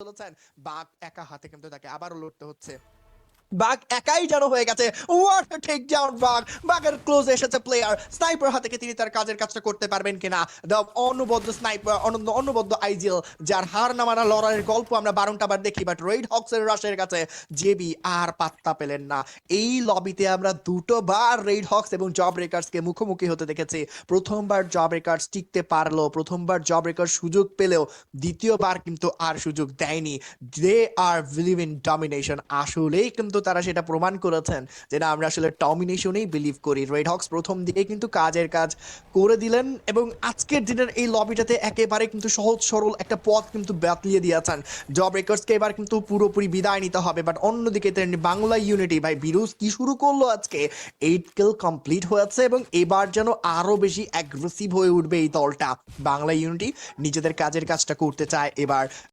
ফেলেছেন, বাঘ একা হাতে কিন্তু তাকে আবারও লড়তে হচ্ছে। বাঘ একাই যেন হয়ে গেছে, হোয়াট আ টেক ডাউন বাঘ, বাঘের ক্লোজ এসেছে প্লেয়ার, স্নাইপার হাতে থেকে তিনি তার কাজের কাজটা করতে পারবেন কিনা। দ্য অনবদ্য স্নাইপার, অনবদ্য আইজিএল, যার হার না মানা লড়াইয়ের গল্প আমরা 12টা বার দেখি, বাট রেড হক্সের রাশের কাছে জেবি আর পাত্তা পেলেন না। এই লবিতে আমরা দুটো বার রেড হক্স এবং জব ব্রেকার্সকে মুখোমুখি হতে দেখেছি। প্রথমবার জব ব্রেকার্স টিকতে পারলো, প্রথমবার জব ব্রেকার সুযোগ পেলেও দ্বিতীয়বার কিন্তু আর সুযোগ দেয়নি। দে আর বিলিভ ইন ডমিনেশন, আসলেই কিন্তু তারা সেটা প্রমাণ করেছেন যে না, আমরা আসলে ডমিনেশনেই বিলিভ করি। রেড হক্স প্রথম দিকে কিন্তু কাজের কাজ করে দিলেন এবং আজকের দিনের এই লবিটাতে একেবারে কিন্তু সহজ সরল একটা পথ কিন্তু বাতলিয়ে দিয়েছেন। জব ব্রেকার্সকে এবার কিন্তু পুরোপুরি বিদায় নিতে হবে, বাট অন্যদিকে বাংলা ইউনিটি ভাই বিরুজ কি শুরু করলো আজকে, 8 কিল কমপ্লিট হয়েছে এবং এবার যেন আরো বেশি অ্যাগ্রেসিভ হয়ে উঠবে এই দলটা। বাংলা ইউনিটি নিজেদের কাজের কাজটা করতে চায় এবার,